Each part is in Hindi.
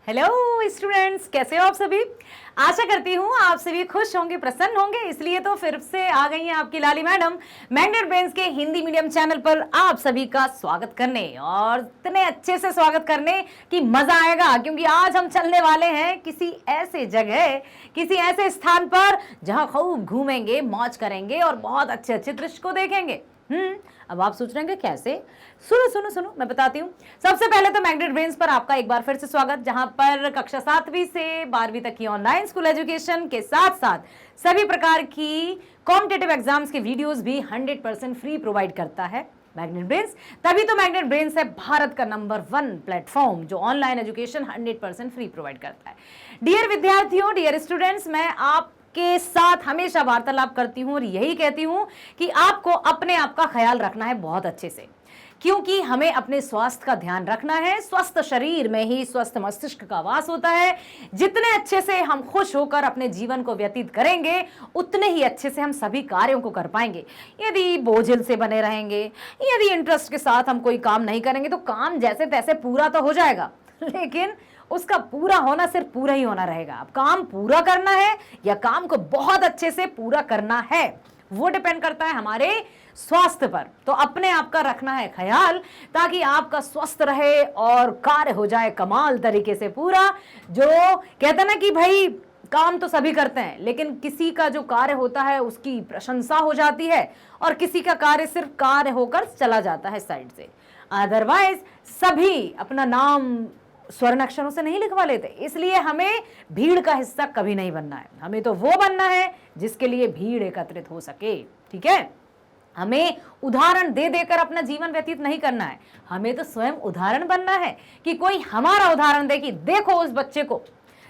हेलो स्टूडेंट्स, कैसे हो आप सभी। आशा करती हूँ आप सभी खुश होंगे, प्रसन्न होंगे। इसलिए तो फिर से आ गई हैं आपकी लाली मैडम मैग्नेट ब्रेन्स के हिंदी मीडियम चैनल पर आप सभी का स्वागत करने, और इतने अच्छे से स्वागत करने कि मजा आएगा, क्योंकि आज हम चलने वाले हैं किसी ऐसे जगह, किसी ऐसे स्थान पर जहां खूब घूमेंगे, मौज करेंगे और बहुत अच्छे अच्छे दृश्य को देखेंगे। अब आप सोच रहे हैं कैसे। सुनो सुनो सुनो, मैं बताती हूँ। सबसे पहले तो मैग्नेट ब्रेन्स पर आपका एक बार फिर से स्वागत, जहां पर कक्षा 7वीं से 12वीं तक की ऑनलाइन स्कूल एजुकेशन के साथ साथ सभी प्रकार की कॉम्पिटिटिव एग्जाम्स के वीडियोस भी 100% फ्री प्रोवाइड करता है मैग्नेट ब्रेन्स। तभी तो मैग्नेट ब्रेन्स है भारत का नंबर 1 प्लेटफॉर्म जो ऑनलाइन एजुकेशन 100% फ्री प्रोवाइड करता है। डियर विद्यार्थियों, डियर स्टूडेंट्स, मैं आप के साथ हमेशा वार्तालाप करती हूं और यही कहती हूं कि आपको अपने आप का ख्याल रखना है बहुत अच्छे से, क्योंकि हमें अपने स्वास्थ्य का ध्यान रखना है। स्वस्थ शरीर में ही स्वस्थ मस्तिष्क का वास होता है। जितने अच्छे से हम खुश होकर अपने जीवन को व्यतीत करेंगे, उतने ही अच्छे से हम सभी कार्यों को कर पाएंगे। यदि बोझिल से बने रहेंगे, यदि इंटरेस्ट के साथ हम कोई काम नहीं करेंगे, तो काम जैसे तैसे पूरा तो हो जाएगा, लेकिन उसका पूरा होना सिर्फ पूरा ही होना रहेगा। अब काम पूरा करना है या काम को बहुत अच्छे से पूरा करना है, वो डिपेंड करता है हमारे स्वास्थ्य पर। तो अपने आप का रखना है ख्याल, ताकि आपका स्वस्थ रहे और कार्य हो जाए कमाल तरीके से पूरा। जो कहते हैं ना कि भाई काम तो सभी करते हैं, लेकिन किसी का जो कार्य होता है उसकी प्रशंसा हो जाती है और किसी का कार्य सिर्फ कार्य होकर चला जाता है साइड से। अदरवाइज सभी अपना नाम स्वर्ण अक्षरों से नहीं लिखवा लेते। इसलिए हमें भीड़ का हिस्सा कभी नहीं बनना है। हमें तो वो बनना है जिसके लिए भीड़ एकत्रित हो सके। ठीक है, हमें उदाहरण दे देकर अपना जीवन व्यतीत नहीं करना है। हमें तो स्वयं उदाहरण बनना है कि कोई हमारा उदाहरण दे कि देखो उस बच्चे को,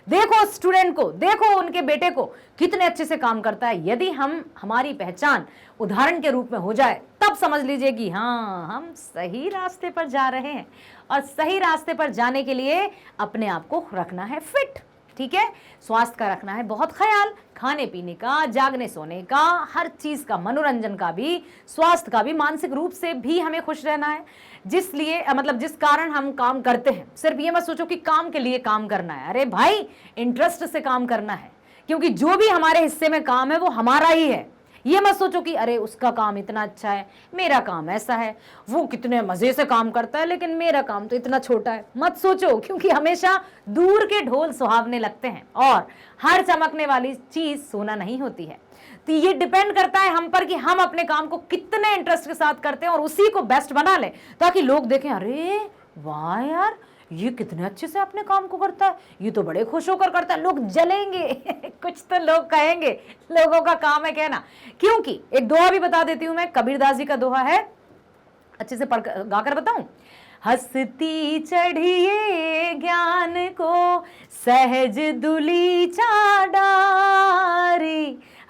देखो स्टूडेंट को, देखो उनके बेटे को कितने अच्छे से काम करता है। यदि हमारी पहचान उदाहरण के रूप में हो जाए, तब समझ लीजिए कि हाँ, हम सही रास्ते पर जा रहे हैं। और सही रास्ते पर जाने के लिए अपने आप को रखना है फिट। ठीक है, स्वास्थ्य का रखना है बहुत ख्याल, खाने पीने का, जागने सोने का, हर चीज का, मनोरंजन का भी, स्वास्थ्य का भी, मानसिक रूप से भी हमें खुश रहना है। जिस कारण हम काम करते हैं, सिर्फ ये मत सोचो कि काम के लिए काम करना है। अरे भाई, इंटरेस्ट से काम करना है, क्योंकि जो भी हमारे हिस्से में काम है वो हमारा ही है। ये मत सोचो कि अरे उसका काम इतना अच्छा है, मेरा काम ऐसा है, वो कितने मजे से काम करता है लेकिन मेरा काम तो इतना छोटा है। मत सोचो, क्योंकि हमेशा दूर के ढोल सुहावने लगते हैं और हर चमकने वाली चीज सोना नहीं होती है। तो ये डिपेंड करता है हम पर कि हम अपने काम को कितने इंटरेस्ट के साथ करते हैं और उसी को बेस्ट बना लें, ताकि लोग देखें, अरे वाह यार, ये कितने अच्छे से अपने काम को करता है, ये तो बड़े खुश होकर करता है। लोग जलेंगे कुछ तो लोग कहेंगे, लोगों का काम है कहना। क्योंकि एक दोहा भी बता देती हूं मैं, कबीरदास जी का दोहा है, अच्छे से पढ़ गाकर बताऊं। हंसती चढ़िए ज्ञान को सहज दुली चाडारी,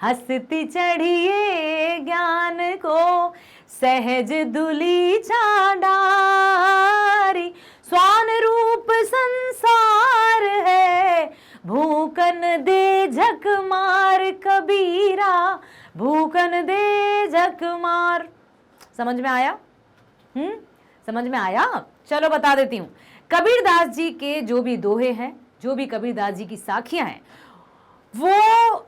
हंसती चढ़िए ज्ञान को सहज दुली चाडारी, स्वान रूप संसार है, भूकन दे झक मार कबीरा, भूकन दे झक मार। समझ में आया? समझ में आया? चलो बता देती हूं। कबीरदास जी के जो भी दोहे हैं, जो भी कबीरदास जी की साखियां हैं, वो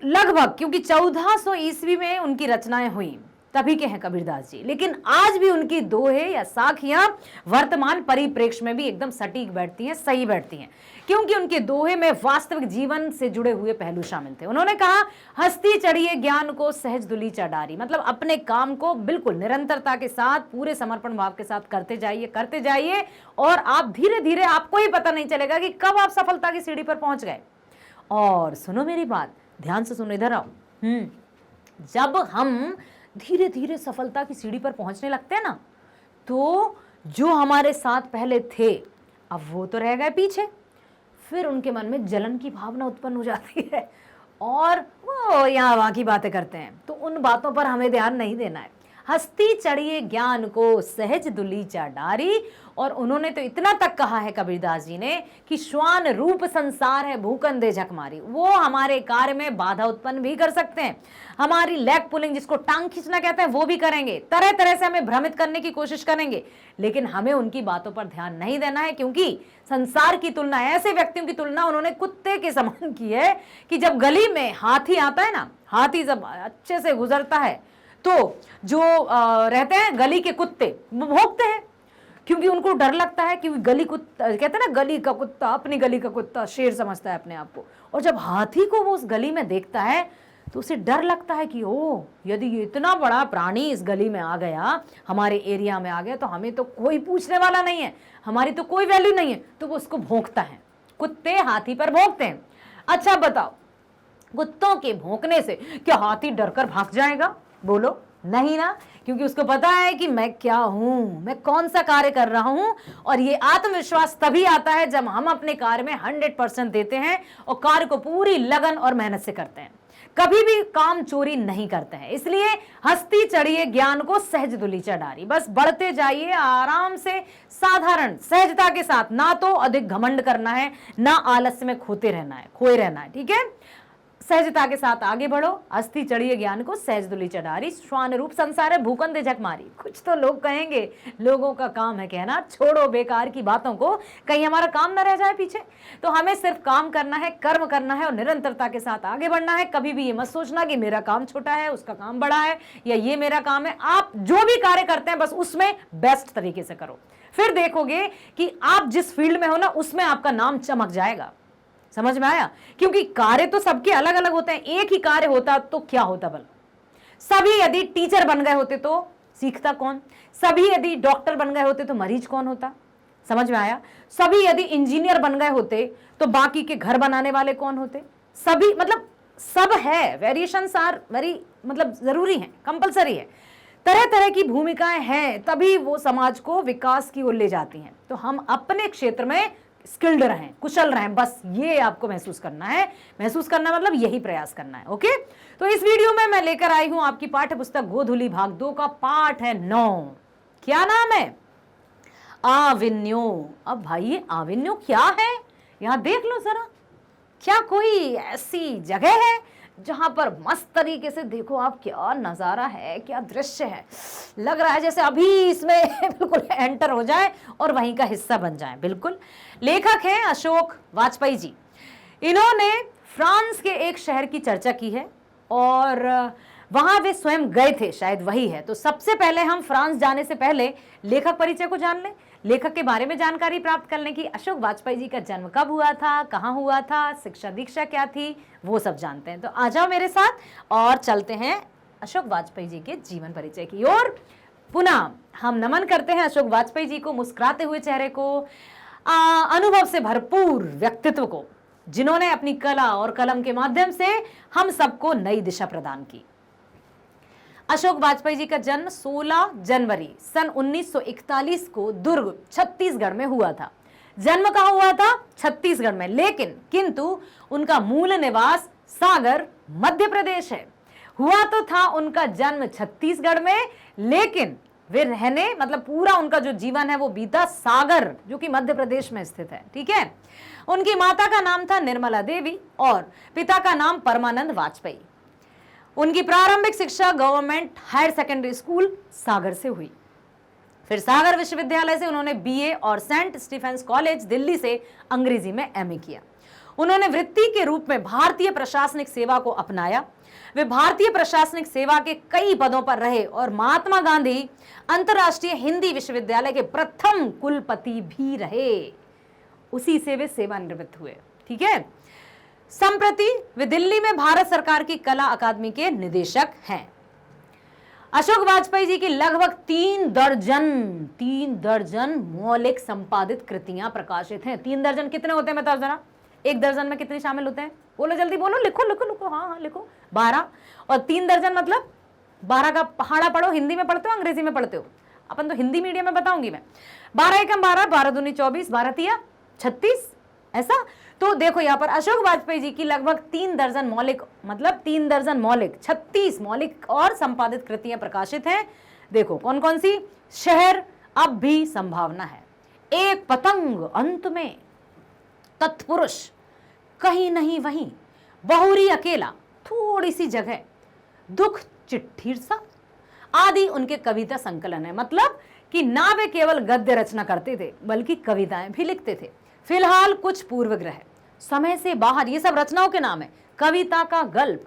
लगभग, क्योंकि 1400 ईस्वी में उनकी रचनाएं हुई, तभी के हैं कबीरदास जी, लेकिन आज भी उनकी दोहे या साखियां वर्तमान परिप्रेक्ष्य में भी एकदम सटीक बैठती हैं, सही बैठती हैं, क्योंकि उनके दोहे में वास्तविक जीवन से जुड़े हुए पहलू शामिल थे। उन्होंने कहा, हस्ती चढ़िए ज्ञान को सहज दुली चढ़ारी, मतलब अपने काम को बिल्कुल निरंतरता के साथ, पूरे समर्पण भाव के साथ करते जाइए और आप धीरे धीरे, आपको ही पता नहीं चलेगा कि कब आप सफलता की सीढ़ी पर पहुंच गए। और सुनो मेरी बात, ध्यान से सुनो, इधर आओ। जब हम धीरे धीरे सफलता की सीढ़ी पर पहुंचने लगते हैं ना, तो जो हमारे साथ पहले थे, अब वो तो रह गए पीछे। फिर उनके मन में जलन की भावना उत्पन्न हो जाती है और वो यहाँ वहाँ की बातें करते हैं। तो उन बातों पर हमें ध्यान नहीं देना है, हस्ती चढ़िए ज्ञान को सहज दुलीचा डारी। और उन्होंने तो इतना तक कहा है कबीरदास जी ने कि श्वान रूप संसार है भूकन दे झक मारी। वो हमारे कार्य में बाधा उत्पन्न भी कर सकते हैं, हमारी लेग पुलिंग जिसको टांग खींचना कहते हैं वो भी करेंगे, तरह तरह से हमें भ्रमित करने की कोशिश करेंगे, लेकिन हमें उनकी बातों पर ध्यान नहीं देना है। क्योंकि संसार की तुलना, ऐसे व्यक्तियों की तुलना उन्होंने कुत्ते के समान की है कि जब गली में हाथी आता है ना, हाथी जब अच्छे से गुजरता है तो जो रहते हैं गली के कुत्ते वो भौंकते हैं, क्योंकि उनको डर लगता है। क्योंकि गली कुत्ता कहते हैं ना, गली का कुत्ता अपनी गली का कुत्ता शेर समझता है अपने आप को। और जब हाथी को वो उस गली में देखता है तो उसे डर लगता है कि ओ, यदि ये इतना बड़ा प्राणी इस गली में आ गया, हमारे एरिया में आ गया, तो हमें तो कोई पूछने वाला नहीं है, हमारी तो कोई वैल्यू नहीं है। तो वो उसको भौंकता है, कुत्ते हाथी पर भौंकते हैं। अच्छा बताओ, कुत्तों के भौंकने से क्या हाथी डरकर भाग जाएगा? बोलो नहीं ना, क्योंकि उसको पता है कि मैं क्या हूं, मैं कौन सा कार्य कर रहा हूं। और ये आत्मविश्वास तभी आता है जब हम अपने कार्य में 100% देते हैं और कार्य को पूरी लगन और मेहनत से करते हैं, कभी भी काम चोरी नहीं करते हैं। इसलिए हस्ती चढ़िए ज्ञान को सहज दुलीचा डारी, बस बढ़ते जाइए आराम से, साधारण सहजता के साथ, ना तो अधिक घमंड करना है, ना आलस्य में खोए रहना है, ठीक है। सहजता के साथ आगे बढ़ो, हस्ती चढ़िए ज्ञान को सहज दुलीचा डारी, श्वान रूप संसार है भूकन दे झक मारी। कुछ तो लोग कहेंगे, लोगों का काम है कहना छोड़ो बेकार की बातों को, कहीं हमारा काम ना रह जाए पीछे। तो हमें सिर्फ काम करना है, कर्म करना है और निरंतरता के साथ आगे बढ़ना है। कभी भी ये मत सोचना कि मेरा काम छोटा है, उसका काम बड़ा है, या ये मेरा काम है। आप जो भी कार्य करते हैं बस उसमें बेस्ट तरीके से करो, फिर देखोगे कि आप जिस फील्ड में हो ना उसमें आपका नाम चमक जाएगा। समझ में आया? क्योंकि कार्य तो सबके अलग अलग होते हैं, एक ही कार्य होता तो क्या होता भला? सभी यदि टीचर बन गए होते तो सीखता कौन? सभी यदि डॉक्टर बन गए होते तो मरीज कौन होता? समझ में आया? सभी यदि इंजीनियर बन गए होते तो बाकी के घर बनाने वाले कौन होते? सभी मतलब सब है, वेरिएशंस आर वेरी मतलब जरूरी है, कंपलसरी है, तरह तरह की भूमिकाएं हैं, तभी वो समाज को विकास की ओर ले जाती हैं। तो हम अपने क्षेत्र में स्किल्ड रहें, कुशल रहें, बस ये आपको महसूस करना है। महसूस करना मतलब यही प्रयास करना है। ओके, तो इस वीडियो में मैं लेकर आई हूं आपकी पाठ्य पुस्तक गोधूली भाग 2 का पाठ है 9। क्या नाम है? आविन्यो। अब भाई ये आविन्यो क्या है? यहां देख लो जरा, क्या कोई ऐसी जगह है जहां पर मस्त तरीके से देखो आप, क्या नजारा है, क्या दृश्य है, लग रहा है जैसे अभी इसमें बिल्कुल एंटर हो जाए और वहीं का हिस्सा बन जाए। बिल्कुल, लेखक हैं अशोक वाजपेयी जी। इन्होंने फ्रांस के एक शहर की चर्चा की है और वहां वे स्वयं गए थे, शायद वही है। तो सबसे पहले हम फ्रांस जाने से पहले लेखक परिचय को जान लें, लेखक के बारे में जानकारी प्राप्त कर लें कि अशोक वाजपेयी जी का जन्म कब हुआ था, कहाँ हुआ था, शिक्षा दीक्षा क्या थी, वो सब जानते हैं। तो आ जाओ मेरे साथ और चलते हैं अशोक वाजपेयी जी के जीवन परिचय की ओर। पुनः हम नमन करते हैं अशोक वाजपेयी जी को, मुस्कुराते हुए चेहरे को, अनुभव से भरपूर व्यक्तित्व को, जिन्होंने अपनी कला और कलम के माध्यम से हम सबको नई दिशा प्रदान की। अशोक वाजपेयी जी का जन्म 16 जनवरी सन 1941 को दुर्ग छत्तीसगढ़ में हुआ था। जन्म कहाँ हुआ था? छत्तीसगढ़ में, लेकिन किंतु उनका मूल निवास सागर मध्य प्रदेश है। हुआ तो था उनका जन्म छत्तीसगढ़ में, लेकिन वे रहने मतलब पूरा उनका जो जीवन है वो बीता सागर, जो कि मध्य प्रदेश में स्थित है। ठीक है। उनकी माता का नाम था निर्मला देवी और पिता का नाम परमानंद वाजपेयी। उनकी प्रारंभिक शिक्षा गवर्नमेंट हायर सेकेंडरी स्कूल सागर से हुई। फिर सागर विश्वविद्यालय से उन्होंने बीए और सेंट स्टीफेंस कॉलेज दिल्ली से अंग्रेजी में एमए किया। उन्होंने वृत्ति के रूप में भारतीय प्रशासनिक सेवा को अपनाया। वे भारतीय प्रशासनिक सेवा के कई पदों पर रहे और महात्मा गांधी अंतर्राष्ट्रीय हिंदी विश्वविद्यालय के प्रथम कुलपति भी रहे। उसी से वे सेवानिवृत्त हुए। ठीक है। संप्रति वे दिल्ली में भारत सरकार की कला अकादमी के निदेशक हैं। अशोक वाजपेयी जी की लगभग 3 दर्जन मौलिक संपादित कृतियां प्रकाशित हैं। 3 दर्जन कितने होते हैं बताओ जरा? 1 दर्जन में कितने शामिल होते हैं? बोलो जल्दी बोलो, लिखो लिखो लिखो, हाँ लिखो। 12 और 3 दर्जन मतलब 12 का पहाड़ा पढ़ो। हिंदी में पढ़ते हो अंग्रेजी में पढ़ते हो? अपन तो हिंदी मीडियम में बताऊंगी मैं। 12 एकम 12, 12 दूनी 24, 12 तिया 36, ऐसा। तो देखो यहाँ पर अशोक वाजपेयी जी की लगभग 3 दर्जन मौलिक 36 मौलिक और संपादित कृतियां प्रकाशित हैं। देखो कौन कौन सी, शहर अब भी संभावना है, एक पतंग अंत में, तत्पुरुष, कहीं नहीं वहीं, बहुरी अकेला, थोड़ी सी जगह, दुख चिट्ठी सा आदि उनके कविता संकलन है। मतलब कि ना वे केवल गद्य रचना करते थे बल्कि कविताएं भी लिखते थे। फिलहाल कुछ पूर्वग्रह, समय से बाहर, ये सब रचनाओं के नाम है। कविता का गल्प,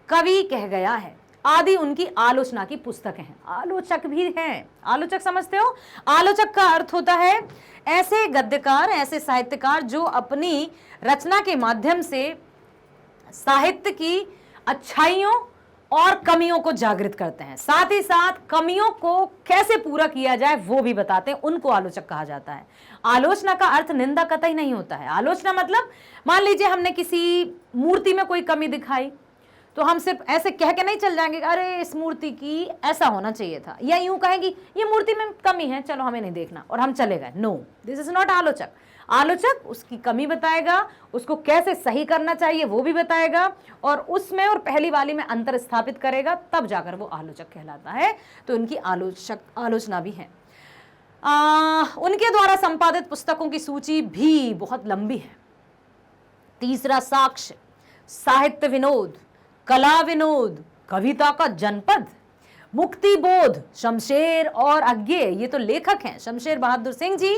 कवि कह गया है आदि उनकी आलोचना की पुस्तकें हैं। आलोचक भी हैं, आलोचक समझते हो? आलोचक का अर्थ होता है ऐसे गद्यकार, ऐसे साहित्यकार जो अपनी रचना के माध्यम से साहित्य की अच्छाइयों और कमियों को जागृत करते हैं, साथ ही साथ कमियों को कैसे पूरा किया जाए वो भी बताते हैं, उनको आलोचक कहा जाता है। आलोचना का अर्थ निंदा कतई नहीं होता है। आलोचना मतलब मान लीजिए हमने किसी मूर्ति में कोई कमी दिखाई तो हम सिर्फ ऐसे कह के नहीं चल जाएंगे अरे इस मूर्ति की ऐसा होना चाहिए था, या यूं कहेंगे ये मूर्ति में कमी है चलो हमें नहीं देखना और हम चले गए। नो, दिस इज नॉट आलोचक। आलोचक उसकी कमी बताएगा, उसको कैसे सही करना चाहिए वो भी बताएगा और उसमें और पहली वाली में अंतर स्थापित करेगा, तब जाकर वो आलोचक कहलाता है। तो इनकी आलोचना भी है। उनके द्वारा संपादित पुस्तकों की सूची भी बहुत लंबी है। तीसरा, साक्ष्य, साहित्य विनोद, कला विनोद, कविता का जनपद, मुक्ति बोध, शमशेर और अज्ञे, ये तो लेखक हैं, शमशेर बहादुर सिंह जी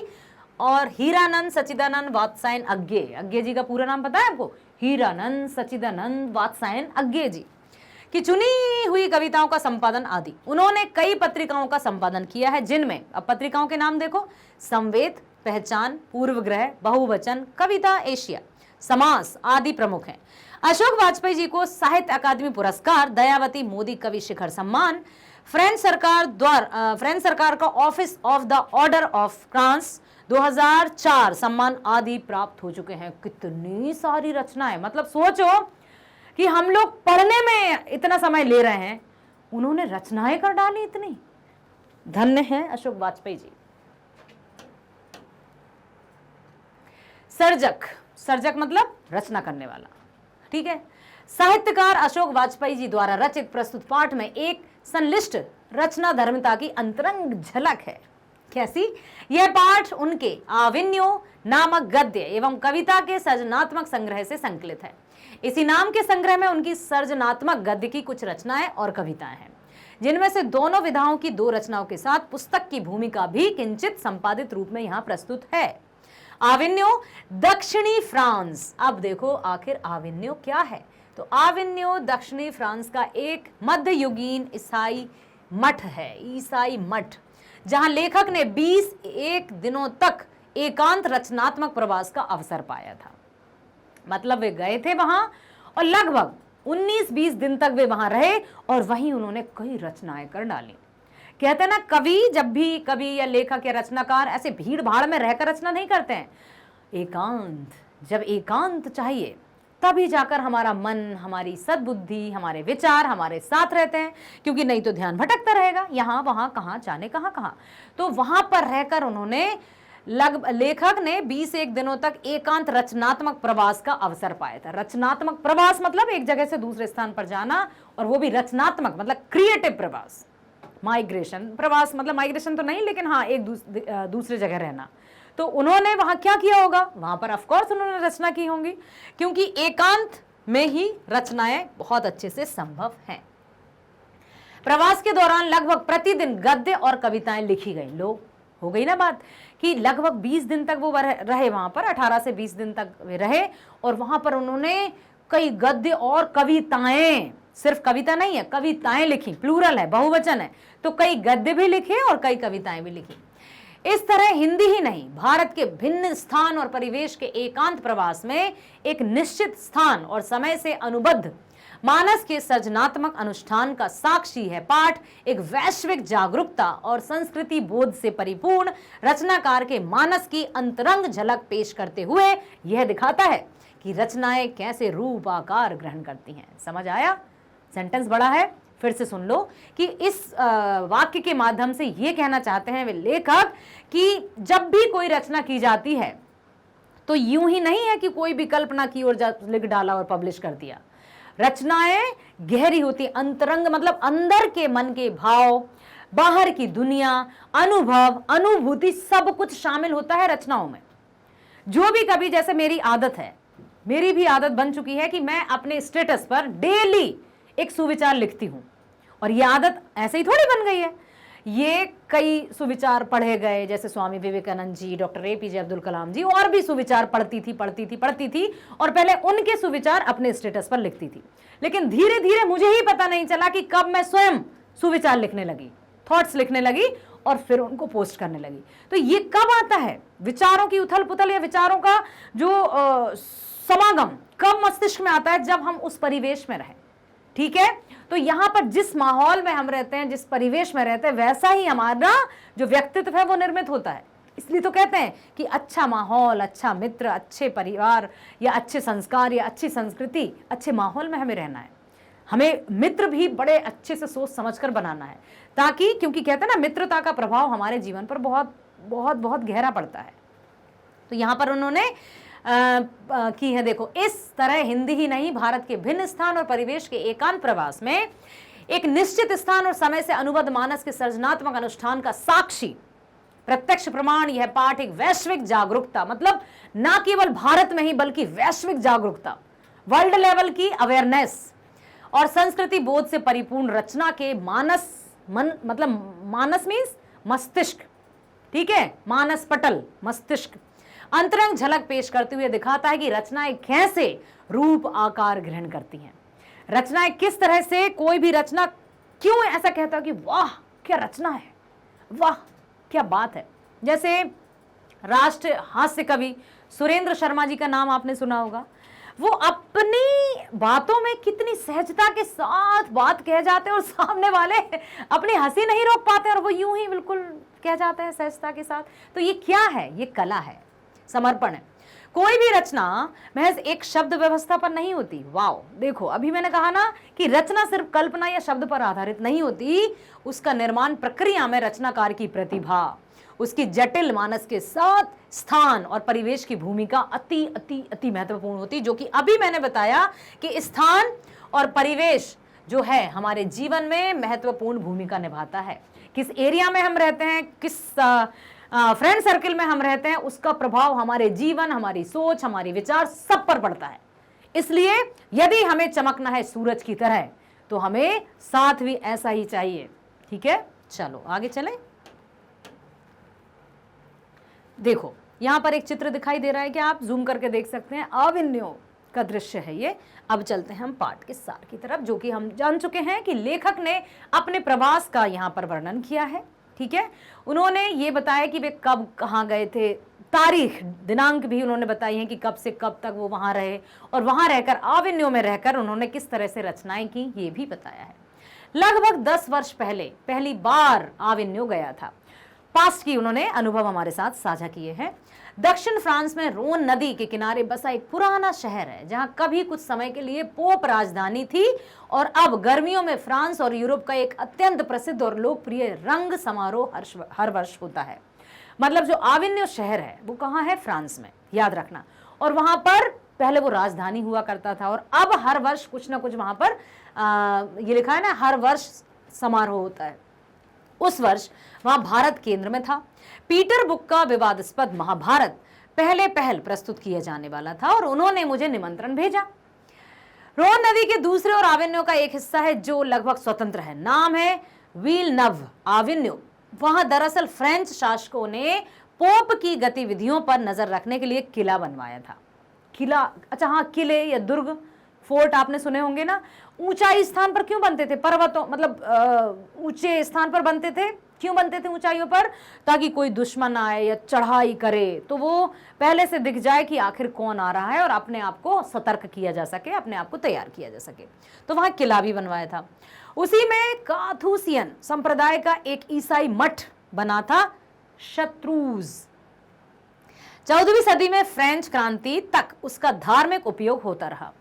और हीरानंद सच्चिदानंद वात्सायन अज्ञे। अज्ञे जी का पूरा नाम पता है आपको? हीरानंद सच्चिदानंद वात्सायन अज्ञे जी की चुनी हुई कविताओं का संपादन आदि। उन्होंने कई पत्रिकाओं का संपादन किया है जिनमें, अब पत्रिकाओं के नाम देखो, संवेद, पहचान, पूर्वग्रह, बहुवचन, कविता एशिया, समास आदि प्रमुख हैं। अशोक वाजपेयी जी को साहित्य अकादमी पुरस्कार, दयावती मोदी कवि शिखर सम्मान, फ्रेंच सरकार का office of the order of France 2004 सम्मान आदि प्राप्त हो चुके हैं। कितनी सारी रचनाएं, मतलब सोचो कि हम लोग पढ़ने में इतना समय ले रहे हैं, उन्होंने रचनाएं कर डाली इतनी। धन्य है अशोक वाजपेयी जी। सर्जक, सर्जक मतलब रचना करने वाला, ठीक है। साहित्यकार अशोक वाजपेयी जी द्वारा रचित प्रस्तुत पाठ में एक संलिष्ट रचना धर्मिता की अंतरंग झलक है। कैसी? यह पाठ उनके आविन्यो नामक गद्य एवं कविता के सृजनात्मक संग्रह से संकलित है। इसी नाम के संग्रह में उनकी सृजनात्मक गद्य की कुछ रचनाएं और कविताएं हैं, जिनमें से दोनों विधाओं की 2 रचनाओं के साथ पुस्तक की भूमिका भी किंचित संपादित रूप में यहां प्रस्तुत है। आविन्यो, दक्षिणी फ्रांस। अब देखो आखिर आविन्यो क्या है? तो आविन्यो दक्षिणी फ्रांस का एक मध्ययुगीन ईसाई मठ है, ईसाई मठ, जहां लेखक ने 21 दिनों तक एकांत रचनात्मक प्रवास का अवसर पाया था। मतलब वे गए थे वहां और लगभग 19-20 दिन तक वे वहां रहे और वहीं उन्होंने कई रचनाएं कर डाली। कहते हैं ना, कवि जब भी कवि या लेखक या रचनाकार ऐसे भीड़ भाड़ में रहकर रचना नहीं करते हैं। एकांत, जब एकांत चाहिए तभी जाकर हमारा मन, हमारी सद्बुद्धि, हमारे विचार हमारे साथ रहते हैं, क्योंकि नहीं तो ध्यान भटकता रहेगा, यहाँ वहाँ कहाँ जाने कहाँ। तो वहां पर रहकर उन्होंने लेखक ने 21 दिनों तक एकांत रचनात्मक प्रवास का अवसर पाया था। रचनात्मक प्रवास मतलब एक जगह से दूसरे स्थान पर जाना, और वो भी रचनात्मक मतलब क्रिएटिव प्रवास। माइग्रेशन प्रवास मतलब माइग्रेशन तो नहीं, लेकिन हाँ एक दूसरे जगह रहना। तो उन्होंने वहां क्या किया होगा? वहां पर ऑफकोर्स उन्होंने रचना की होंगी, क्योंकि एकांत में ही रचनाएं बहुत अच्छे से संभव हैं। प्रवास के दौरान लगभग प्रतिदिन गद्य और कविताएं लिखी गई। लो, हो गई ना बात कि लगभग 20 दिन तक वो रहे वहां पर, 18 से 20 दिन तक वे रहे, और वहां पर उन्होंने कई गद्य और कविताएं, सिर्फ कविता नहीं है, कविताएं लिखी, प्लूरल है, बहुवचन है, तो कई गद्य भी लिखे और कई कविताएं भी लिखी। इस तरह हिंदी ही नहीं, भारत के भिन्न स्थान और परिवेश के एकांत प्रवास में एक निश्चित स्थान और समय से अनुबद्ध मानस के सृजनात्मक अनुष्ठान का साक्षी है पाठ। एक वैश्विक जागरूकता और संस्कृति बोध से परिपूर्ण रचनाकार के मानस की अंतरंग झलक पेश करते हुए यह दिखाता है कि रचनाएं कैसे रूप आकार ग्रहण करती हैं। समझ आया? सेंटेंस बड़ा है, फिर से सुन लो कि इस वाक्य के माध्यम से ये कहना चाहते हैं वे लेखक कि जब भी कोई रचना की जाती है तो यूं ही नहीं है कि कोई भी कल्पना की और लिख डाला और पब्लिश कर दिया। रचनाएं गहरी होती, अंतरंग मतलब अंदर के मन के भाव, बाहर की दुनिया, अनुभव, अनुभूति सब कुछ शामिल होता है रचनाओं में। जो भी कभी, जैसे मेरी आदत है, मेरी भी आदत बन चुकी है कि मैं अपने स्टेटस पर डेली एक सुविचार लिखती हूं, और ये आदत ऐसे ही थोड़ी बन गई है। ये कई सुविचार पढ़े गए, जैसे स्वामी विवेकानंद जी, डॉक्टर APJ अब्दुल कलाम जी, और भी सुविचार पढ़ती थी और पहले उनके सुविचार अपने स्टेटस पर लिखती थी। लेकिन धीरे धीरे मुझे ही पता नहीं चला कि कब मैं स्वयं सुविचार लिखने लगी, थॉट्स लिखने लगी और फिर उनको पोस्ट करने लगी। तो ये कब आता है, विचारों की उथल पुथल या विचारों का जो समागम कब मस्तिष्क में आता है? जब हम उस परिवेश में रहें। ठीक है, तो यहां पर जिस माहौल में हम रहते हैं, जिस परिवेश में रहते हैं, वैसा ही हमारा जो व्यक्तित्व है वो निर्मित होता है। इसलिए तो कहते हैं कि अच्छा माहौल, अच्छा मित्र, अच्छे परिवार या अच्छे संस्कार या अच्छी संस्कृति, अच्छे माहौल में हमें रहना है। हमें मित्र भी बड़े अच्छे से सोच समझकर बनाना है, ताकि, क्योंकि कहते हैं ना, मित्रता का प्रभाव हमारे जीवन पर बहुत बहुत बहुत गहरा पड़ता है। तो यहां पर उन्होंने की है, देखो, इस तरह हिंदी ही नहीं, भारत के भिन्न स्थान और परिवेश के एकांत प्रवास में एक निश्चित स्थान और समय से अनुबद्ध मानस के सृजनात्मक अनुष्ठान का साक्षी प्रत्यक्ष प्रमाण यह पाठ एक वैश्विक जागरूकता, मतलब ना केवल भारत में ही बल्कि वैश्विक जागरूकता, वर्ल्ड लेवल की अवेयरनेस और संस्कृति बोध से परिपूर्ण रचना के मानस, मतलब मानस मीन्स मस्तिष्क, ठीक है, मानस पटल, मस्तिष्क, अंतरंग झलक पेश करते हुए दिखाता है कि रचनाएं कैसे रूप आकार ग्रहण करती हैं। रचनाएं किस तरह से, कोई भी रचना क्यों ऐसा कहता है कि वाह क्या रचना है, वाह क्या बात है। जैसे राष्ट्र हास्य कवि सुरेंद्र शर्मा जी का नाम आपने सुना होगा। वो अपनी बातों में कितनी सहजता के साथ बात कह जाते हैं और सामने वाले अपनी हंसी नहीं रोक पाते और वो यूं ही बिल्कुल कह जाते हैं सहजता के साथ। तो ये क्या है? ये कला है, समर्पण है। कोई भी रचना महज एक शब्द व्यवस्था पर नहीं होती। वाओ, देखो अभी मैंने कहा ना कि रचना सिर्फ कल्पना या शब्द पर आधारित नहीं होती, उसका निर्माण प्रक्रिया में रचनाकार की प्रतिभा, उसकी जटिल मानस के साथ स्थान और परिवेश की भूमिका अति अति अति महत्वपूर्ण होती, जो कि अभी मैंने बताया कि स्थान और परिवेश जो है हमारे जीवन में महत्वपूर्ण भूमिका निभाता है। किस एरिया में हम रहते हैं, किस फ्रेंड सर्किल में हम रहते हैं, उसका प्रभाव हमारे जीवन, हमारी सोच, हमारी विचार सब पर पड़ता है। इसलिए यदि हमें चमकना है सूरज की तरह, तो हमें साथ भी ऐसा ही चाहिए। ठीक है, चलो आगे चलें। देखो यहां पर एक चित्र दिखाई दे रहा है कि आप जूम करके देख सकते हैं, अविन्यो का दृश्य है ये। अब चलते हैं हम पाठ के सार की तरफ, जो कि हम जान चुके हैं कि लेखक ने अपने प्रवास का यहां पर वर्णन किया है। ठीक है, उन्होंने ये बताया कि वे कब कहाँ गए थे, तारीख दिनांक भी उन्होंने बताई है कि कब से कब तक वो वहां रहे, और वहां रहकर आविन्यों में रहकर उन्होंने किस तरह से रचनाएं की, ये भी बताया है। लगभग 10 वर्ष पहले पहली बार आविन्यो गया था। पास्ट की उन्होंने अनुभव हमारे साथ साझा किए हैं। दक्षिण फ्रांस में रोन नदी के किनारे बसा एक पुराना शहर है, जहां कभी कुछ समय के लिए पोप राजधानी थी, और अब गर्मियों में फ्रांस और यूरोप का एक अत्यंत प्रसिद्ध और लोकप्रिय रंग समारोह हर वर्ष होता है। मतलब जो आविन्यो शहर है वो कहाँ है? फ्रांस में, याद रखना। और वहां पर पहले वो राजधानी हुआ करता था, और अब हर वर्ष कुछ ना कुछ वहां पर ये लिखा है ना, हर वर्ष समारोह होता है। उस वर्ष वहां भारत केंद्र में था। पीटर बुक का विवादास्पद महाभारत पहल प्रस्तुत किया जाने वाला था, और उन्होंने मुझे निमंत्रण भेजा। रोन नदी के दूसरे और आविन्यो का एक हिस्सा है जो लगभग स्वतंत्र है, नाम है विलनव आविन्यो। वहां दरअसल फ्रेंच शासकों ने पोप की गतिविधियों पर नजर रखने के लिए किला बनवाया था। किला, अच्छा हाँ, किले या दुर्ग, फोर्ट आपने सुने होंगे ना। ऊंचाई स्थान पर क्यों बनते थे? पर्वतों, मतलब ऊंचे स्थान पर बनते थे। क्यों बनते थे ऊंचाइयों पर? ताकि कोई दुश्मन आए या चढ़ाई करे तो वो पहले से दिख जाए कि आखिर कौन आ रहा है, और अपने आप को सतर्क किया जा सके, अपने आप को तैयार किया जा सके। तो वहां किला भी बनवाया था। उसी में काथूसियन संप्रदाय का एक ईसाई मठ बना था, शत्रुज। 14वीं सदी में फ्रेंच क्रांति तक उसका धार्मिक उपयोग होता रहा।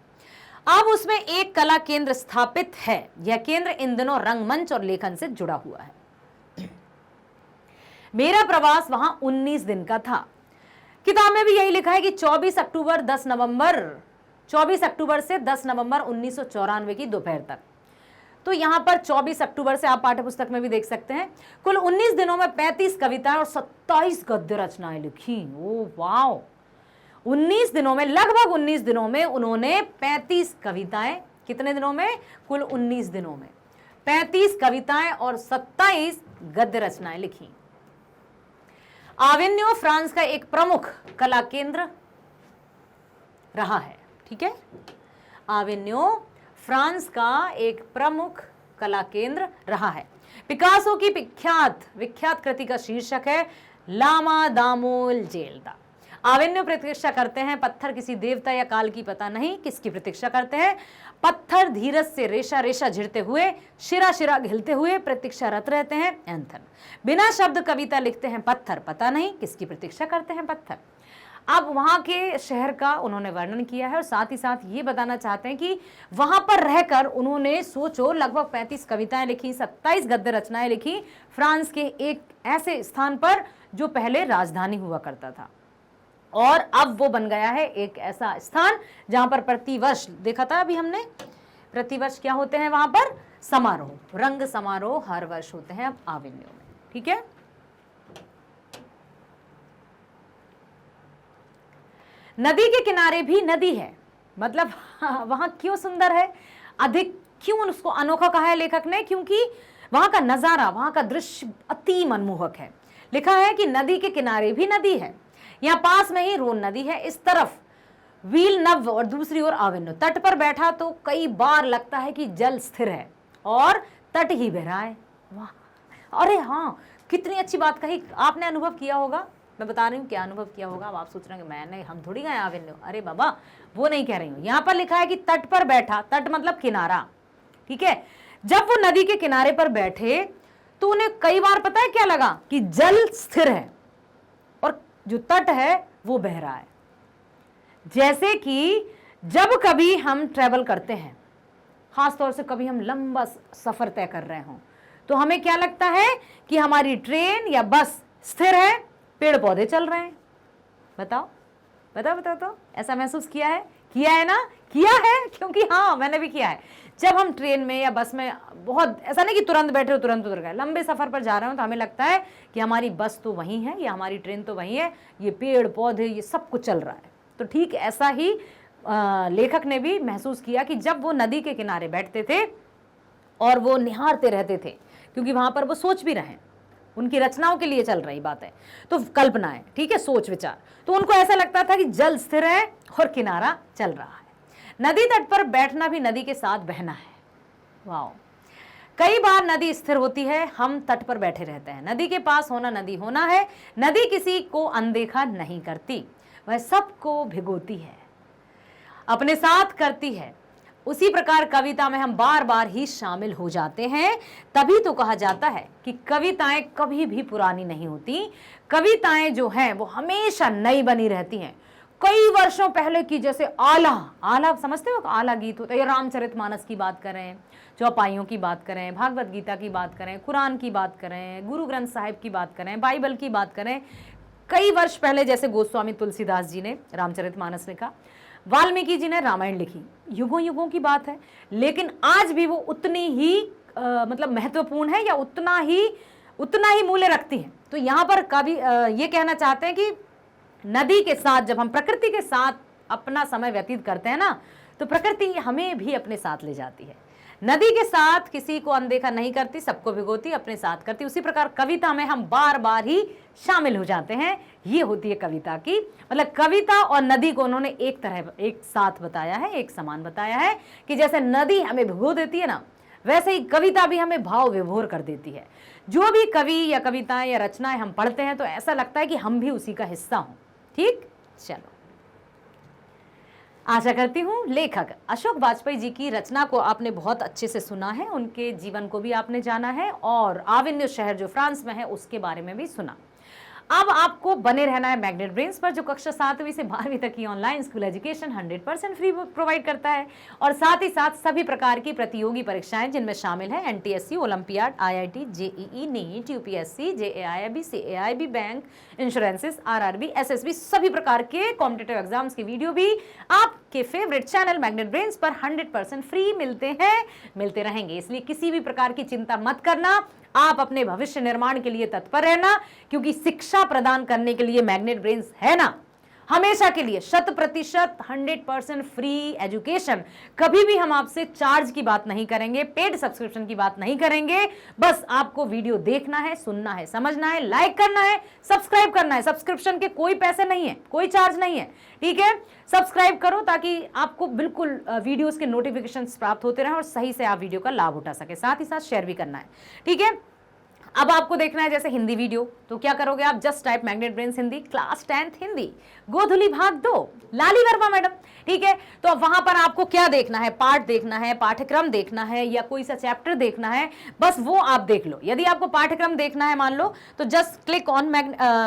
अब उसमें एक कला केंद्र स्थापित है। यह केंद्र इन दिनों रंगमंच और लेखन से जुड़ा हुआ है। मेरा प्रवास वहां 19 दिन का था। किताब में भी यही लिखा है कि 24 अक्टूबर से 10 नवंबर 1994 की दोपहर तक। तो यहां पर 24 अक्टूबर से आप पाठ्यपुस्तक में भी देख सकते हैं, कुल 19 दिनों में 35 कविताएं और 27 गद्य रचनाएं लिखी। ओ वाओ, 19 दिनों में, लगभग 19 दिनों में उन्होंने 35 कविताएं, कितने दिनों में? कुल 19 दिनों में 35 कविताएं और 27 गद्य रचनाएं लिखी। आविन्यो फ्रांस का एक प्रमुख कला केंद्र रहा है। ठीक है, आविन्यो फ्रांस का एक प्रमुख कला केंद्र रहा है। पिकासो की विख्यात कृति का शीर्षक है लामा दामोल जेल्दा। आविन्यो प्रतीक्षा करते हैं, पत्थर किसी देवता या काल की पता नहीं किसकी प्रतीक्षा करते हैं। पत्थर धीरज से रेशा रेशा झिरते हुए, शिरा शिरा घिलते हुए प्रतीक्षारत रहते हैं। एंथन बिना शब्द कविता लिखते हैं पत्थर, पता नहीं किसकी प्रतीक्षा करते हैं पत्थर। अब वहां के शहर का उन्होंने वर्णन किया है और साथ ही साथ ये बताना चाहते हैं कि वहां पर रहकर उन्होंने, सोचो, लगभग 35 कविताएं लिखी, 27 गद्य रचनाएं लिखी, फ्रांस के एक ऐसे स्थान पर जो पहले राजधानी हुआ करता था और अब वो बन गया है एक ऐसा स्थान जहां पर प्रतिवर्ष, देखा था अभी हमने, प्रतिवर्ष क्या होते हैं वहां पर? समारोह, रंग समारोह हर वर्ष होते हैं अब आविन्यो में। ठीक है, नदी के किनारे भी नदी है, मतलब वहां क्यों सुंदर है, अधिक क्यों उसको अनोखा कहा है लेखक ने? क्योंकि वहां का नजारा, वहां का दृश्य अति मनमोहक है। लिखा है कि नदी के किनारे भी नदी है, यहाँ पास में ही रोन नदी है, इस तरफ व्हील नव और दूसरी ओर आविन्यो। तट पर बैठा तो कई बार लगता है कि जल स्थिर है और तट ही बह रहा है। वाह, अरे हाँ, कितनी अच्छी बात कही। आपने अनुभव किया होगा, मैं बता रही हूँ क्या अनुभव किया होगा। अब आप सोच रहे हैं मैंने, हम थोड़ी गए आविन्यो, अरे बाबा वो नहीं कह रही हूँ। यहाँ पर लिखा है कि तट पर बैठा, तट मतलब किनारा। ठीक है, जब वो नदी के किनारे पर बैठे तो उन्हें कई बार पता है क्या लगा कि जल स्थिर है और जो तट है वो बह रहा है। जैसे कि जब कभी हम ट्रेवल करते हैं, खासतौर से कभी हम लंबा सफर तय कर रहे हों, तो हमें क्या लगता है कि हमारी ट्रेन या बस स्थिर है, पेड़ पौधे चल रहे हैं। बताओ बताओ बताओ, तो ऐसा महसूस किया है? किया है ना? किया है, क्योंकि हाँ मैंने भी किया है। जब हम ट्रेन में या बस में, बहुत ऐसा नहीं कि तुरंत बैठे हो तुरंत उतर गए, लंबे सफर पर जा रहे हो तो हमें लगता है कि हमारी बस तो वहीं है या हमारी ट्रेन तो वहीं है, ये पेड़ पौधे ये सब कुछ चल रहा है। तो ठीक ऐसा ही लेखक ने भी महसूस किया कि जब वो नदी के किनारे बैठते थे और वो निहारते रहते थे, क्योंकि वहां पर वो सोच भी रहे हैं, उनकी रचनाओं के लिए चल रही बात है, तो कल्पना है, ठीक है, सोच विचार, तो उनको ऐसा लगता था कि जल स्थिर है और किनारा चल रहा है। नदी तट पर बैठना भी नदी के साथ बहना है। वाह, कई बार नदी स्थिर होती है, हम तट पर बैठे रहते हैं। नदी के पास होना नदी होना है। नदी किसी को अनदेखा नहीं करती, वह सबको भिगोती है, अपने साथ करती है। उसी प्रकार कविता में हम बार बार ही शामिल हो जाते हैं। तभी तो कहा जाता है कि कविताएं कभी भी पुरानी नहीं होती। कविताएं जो हैं वो हमेशा नई बनी रहती हैं। कई वर्षों पहले की, जैसे आला समझते हो, आला गीत होता है, रामचरितमानस की बात करें, चौपाइयों की बात करें, भागवत गीता की बात करें, कुरान की बात करें, गुरु ग्रंथ साहिब की बात करें, बाइबल की बात करें, कई वर्ष पहले जैसे गोस्वामी तुलसीदास जी ने रामचरितमानस लिखा, वाल्मीकि जी ने रामायण लिखी, युगों युगों की बात है, लेकिन आज भी वो उतनी ही मतलब महत्वपूर्ण है या उतना ही मूल्य रखती है। तो यहाँ पर कवि ये कहना चाहते हैं कि नदी के साथ जब हम प्रकृति के साथ अपना समय व्यतीत करते हैं ना, तो प्रकृति हमें भी अपने साथ ले जाती है। नदी के साथ किसी को अनदेखा नहीं करती, सबको भिगोती, अपने साथ करती। उसी प्रकार कविता में हम बार बार ही शामिल हो जाते हैं। ये होती है कविता की, मतलब कविता और नदी को उन्होंने एक साथ बताया है, एक समान बताया है कि जैसे नदी हमें भिगो देती है ना, वैसे ही कविता भी हमें भाव विभोर कर देती है। जो भी कवि या कविताएं या रचनाएं हम पढ़ते हैं तो ऐसा लगता है कि हम भी उसी का हिस्सा हों। ठीक, चलो, आशा करती हूँ लेखक अशोक वाजपेयी जी की रचना को आपने बहुत अच्छे से सुना है, उनके जीवन को भी आपने जाना है और आविन्यो शहर जो फ्रांस में है उसके बारे में भी सुना। अब आपको बने रहना है मैग्नेट ब्रेन्स पर, जो कक्षा 7वीं से 12वीं तक की online school education 100% free provide करता है, और साथ ही साथ सभी प्रकार की प्रतियोगी परीक्षाएं जिनमें शामिल है NTSC, Olympiad, IIT, JEE, NEET, UPSC, JAIB, CAIB, bank, insurances, RRB, SSB, सभी प्रकार के कॉम्पिटिटिव एग्जाम्स की वीडियो भी आपके फेवरेट चैनल मैग्नेट ब्रेन्स पर 100% फ्री मिलते हैं, मिलते रहेंगे। इसलिए किसी भी प्रकार की चिंता मत करना, आप अपने भविष्य निर्माण के लिए तत्पर रहना, क्योंकि शिक्षा प्रदान करने के लिए मैग्नेट ब्रेन्स है ना, हमेशा के लिए 100% 100% फ्री एजुकेशन। कभी भी हम आपसे चार्ज की बात नहीं करेंगे, पेड सब्सक्रिप्शन की बात नहीं करेंगे। बस आपको वीडियो देखना है, सुनना है, समझना है, लाइक करना है, सब्सक्राइब करना है। सब्सक्रिप्शन के कोई पैसे नहीं है, कोई चार्ज नहीं है, ठीक है। सब्सक्राइब करो ताकि आपको बिल्कुल वीडियोस के नोटिफिकेशंस प्राप्त होते रहे और सही से आप वीडियो का लाभ उठा सके। साथ ही साथ शेयर भी करना है, ठीक है। अब आपको देखना है जैसे हिंदी वीडियो, तो क्या करोगे आप, just type Magnet Brains Hindi class 10th Hindi Godhuli Bhag 2 लाली वर्मा मैडम, ठीक है। तो अब वहां पर आपको क्या देखना है, पाठ देखना है, पाठ्यक्रम देखना है, या कोई सा चैप्टर देखना है, बस वो आप देख लो। यदि आपको पाठ्यक्रम देखना है मान लो, तो जस्ट क्लिक ऑन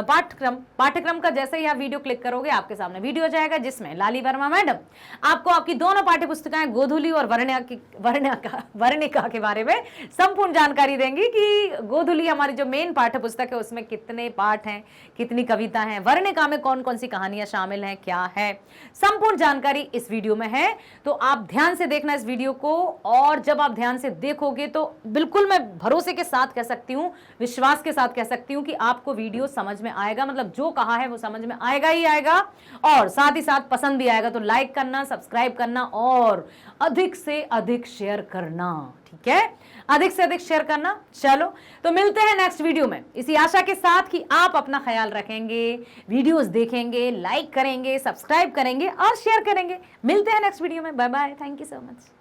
पाठ्यक्रम का जैसे ही आप वीडियो क्लिक करोगे आपके सामने वीडियो आ जाएगा, जिसमें लाली वर्मा मैडम आपको आपकी दोनों पाठ्य पुस्तिकाएं गोधुली और वर्णिका के बारे में संपूर्ण जानकारी देंगी कि गोधुली हमारी जो मेन पाठ्य पुस्तक है उसमें कितने पाठ हैं, कितनी कविता हैं, वर्णिका में कौन कौन सी कहानियां शामिल हैं, क्या है, संपूर्ण जानकारी इस वीडियो में है। तो आप ध्यान से देखना इस वीडियो को, और जब आप ध्यान से देखोगे तो बिल्कुल मैं भरोसे के साथ कह सकती हूं, विश्वास के साथ कह सकती हूं कि आपको वीडियो समझ में आएगा। मतलब जो कहा है वो समझ में आएगा ही आएगा, और साथ ही साथ पसंद भी आएगा। तो लाइक करना, सब्सक्राइब करना और अधिक से अधिक शेयर करना, ठीक है, अधिक से अधिक शेयर करना। चलो तो मिलते हैं नेक्स्ट वीडियो में, इसी आशा के साथ कि आप अपना ख्याल रखेंगे, वीडियोस देखेंगे, लाइक करेंगे, सब्सक्राइब करेंगे और शेयर करेंगे। मिलते हैं नेक्स्ट वीडियो में, bye bye, thank you so much.